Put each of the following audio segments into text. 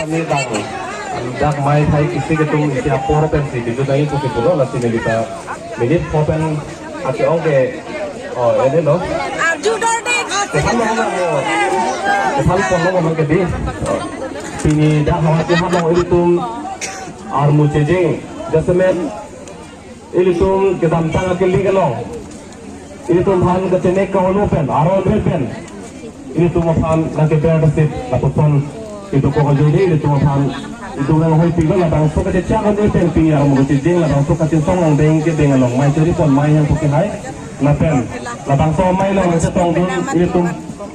kami dak mai thai kisi ke tum isi apor pen si itu tadi putih pulo nasi nelita minit popen ati oke ini no kesan pono memang kedi ini dak hawati hamong ini tum armu cejing jasmen ini tum kedam tang ke ligalong ini tum han ke cenek kau pen aro pen ini tum han nang ke berdasit laputon itu kau jadi ini tum han itu memang hoi tinggal lah bang suka cecah kan dia pen ya mau cejing lah bang suka cecong lang deng ke deng long mai jadi pon mai yang pakai hai lah pen lah bang so mai long setong dun ini tum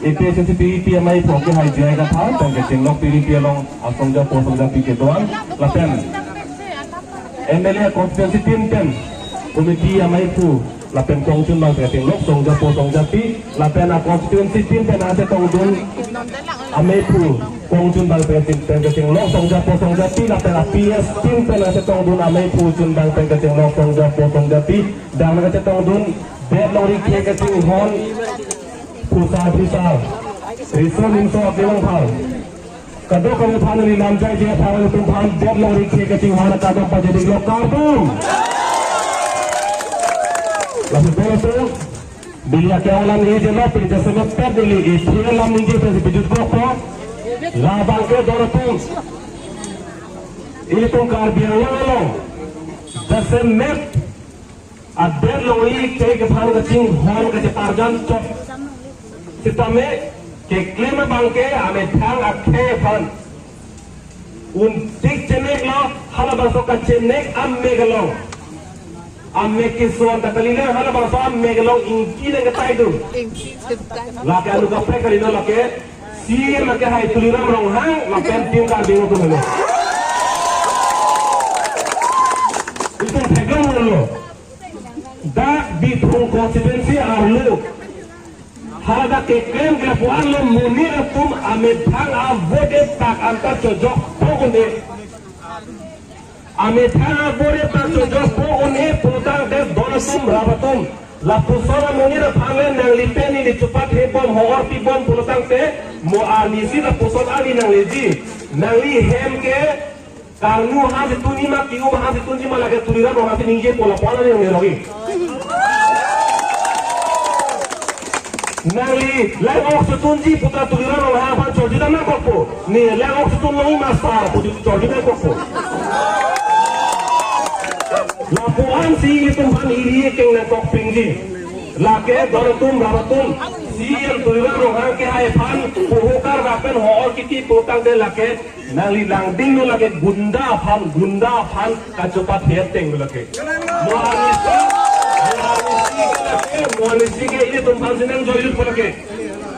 itu sensitivity mai pakai hai dia kan thang dan ke ceng long piri piri long asong ja posong ja pi ke doan lah pen MLA constituency team pen komiti mai pu la pen kong chun bang ke lok song ja po song ja pi la pen a constituency team pen a se tong dun amei pu kong chun bang pen ke lok song ja po song ja pi la pen a PS team pen a se tong dun amei pu chun bang pen ke lok song ja po song ja pi dang ke se tong dun bet lori ke hon pu sa riso nim so apelong phal kado kamu than ni nam jai je thang tum than bet lori ke hon kado pa jadi lok kartum lalu terus bila keawalan ini jelas tidak sebab terdiri istri lam ini terus bijut koko labang ke dorotum ini pun karbian lo jasa met ada loi ke kepan kecing hon ke ceparjan cok kita me ke klima bangke ame thang akhe fan untik cenek lo hala bangso ka cenek amme galo amme kisuan takalina hala bangsa amme galong ingki na katay do laki anu kape kalina laki siya laki hai tulira marong hang laki ang tim ka bingo ko nalo itong tegang mo nalo da bitong constituency arlo hala da kekem kapuan lo munir tum ame thang a vote tak anta chojok pokunde ame thana bore pa chojok pokune putang de donatum rabatum la pusona munir phangle nang lipeni ni chupat he bom hor pi bom putang te mo anisi la pusona ali nang leji nang li hem ke karnu ha de tuni ma ki u ha de tuni ma lage tulira no ha de ninje pola pola ni rogi nali lang ok tunji putra tulira no ha pa chojida na kokko ni lang ok tun no masar puti chojida kokko lapuan si itum han iri keng na kok pingji lake dorotum rabatum si yang tulira no ha ke hai phan pohokar rapen hor kiti potang de lake nali lang ding no lake gunda phan kachopat heteng lake Moanisi ke ini tumpang senang joyut polake.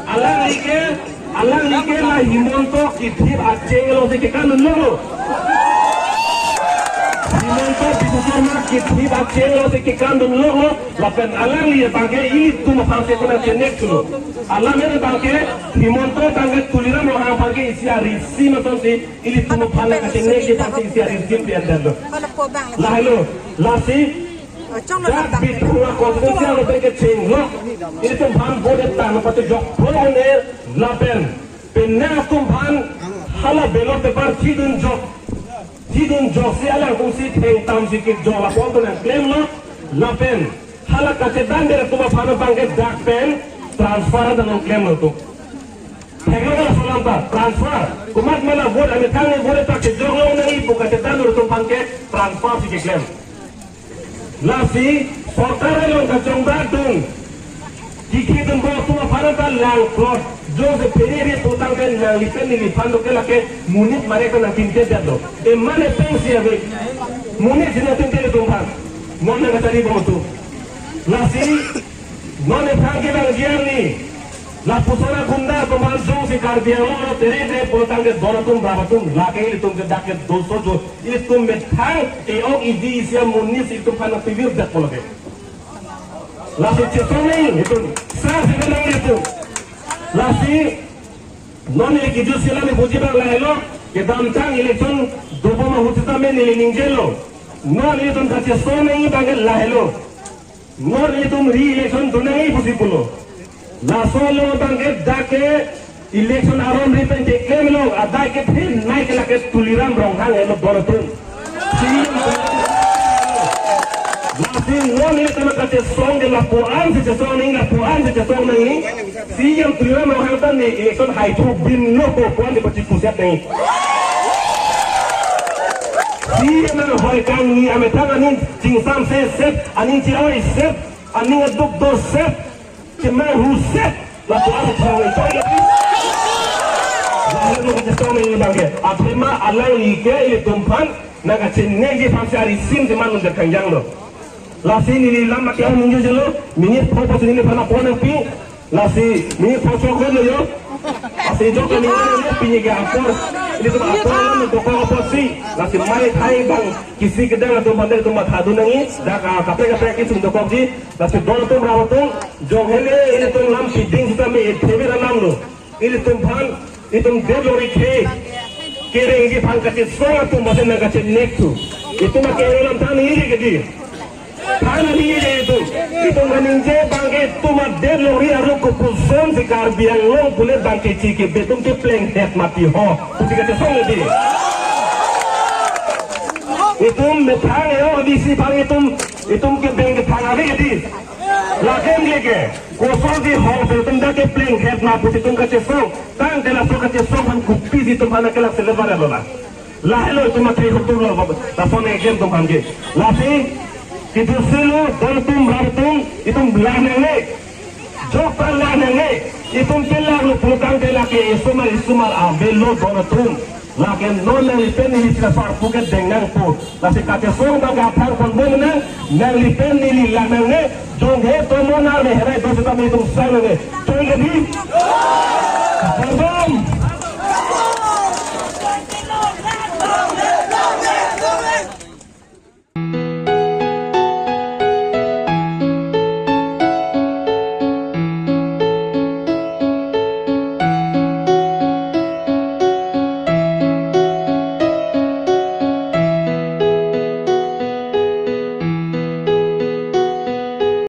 Alang like la himonto kitip aceh lo se kekan lo. Himonto bisama kitip aceh lo se kekan lo. Lapen alang liye bangke ini tumpang se kena cenek tu. Alang mere bangke himonto bangke tulira mo hang bangke isi arisi macam si ini tumpang le cenek di bangke isi arisi pianda lo. Lah lo, lasi dak bituna konstitusi lo beke cing lo ini tumpang bode tan patu jok pone lapen penna tumpang hala belo te par tidun jok si ala kusi theng tam sikit jok la pon to claim lo lapen hala kache dandere tuma phano bangke dak pen transfer dan claim lo tu thegala solanta transfer kumat mala vote ame thang vote tak jok lo nai buka te dandere tumpang ke transfer sikit claim lasi sortare lo kacong dadung jiki dun bo tuma pharata lang plot jo se perere potang kan lang lipen ni lipando ke lake munit mare ko nang tinte dado e mane pensi ave munit sina tinte le tumpan mona ngatari bo tu lasi none thangke lang giarni la pusona gunda tumal jo se karbiang lo tere potang ke donatum brabatum lake ile tum ke daket doso jo ile tum me thang e o idi sia munis itu pana pivir dak polake lasi cetone itu sa sebenang itu lasi none kijo sila me bujibar lahelo ke damtang election dobo ma hutita me ni ningjelo none itu kache sone i bangal lahelo none itu re election dunai possible la solo bange dake election aron ripen je kemlo adai ke thin nai ke lake tuliram rong hang elo bonotum si non ini tema kate song de la puan se song ni la puan se song ni si yang tuliram rong hang tan ni election hai thu bin lo ko puan de pati puset ni si yang hoi kang ni ame tang anin jing sam se set anin chi oi set anin duk do set che ma hu set la puan se song ni lalu kita tahu ini bangke, akhirnya Allah ike ini tumpan, naga cengeng je pasti hari sim di mana untuk kanjang lo. Lasi ini lama kita menunjuk je lo, minit fokus ini pernah pernah pi, lasi minit fokus kau lo yo, lasi joko ini lo pinjai ke aktor, ini tu aktor lo untuk kau oposisi, lasi mai thai bang, kisi kedang atau bandar tu mat hadu nangi, dah kape kisi untuk kau ji, lasi dol tu rawat tu, jong hele ini tu lam piding kita me tebi ram lo, ini tumpan itu delori ke kereng di pangkat soal tu macam nak cakap nektu itu mak kereng tanah ini jadi tanah ini itu meninje bangke tu mak delori aru kupuson sekar biang long boleh bangke ciki betul ke pleng het mati ho tu kata soal jadi itu metang yo di si bang itu ke beng ke tanah ini jadi lakem leke kosong di hong betul dah ke pleng het na putih tu kata soal tang telah so kata soal man kupi di tu mana kelak selebar alola lahelo itu mati hukum lo tapi game tu bangke lapi itu selu doltum ratum itu belanenge jokal lanenge itu kelar lo putang telah ke isumar abelo donatum lakin non nelipen ini tidak far puket dengan pun nasi kacang song bangga pang pembungan nelipen ini lanenge jong he to monar ne herai dosa kami itu sange jong jadi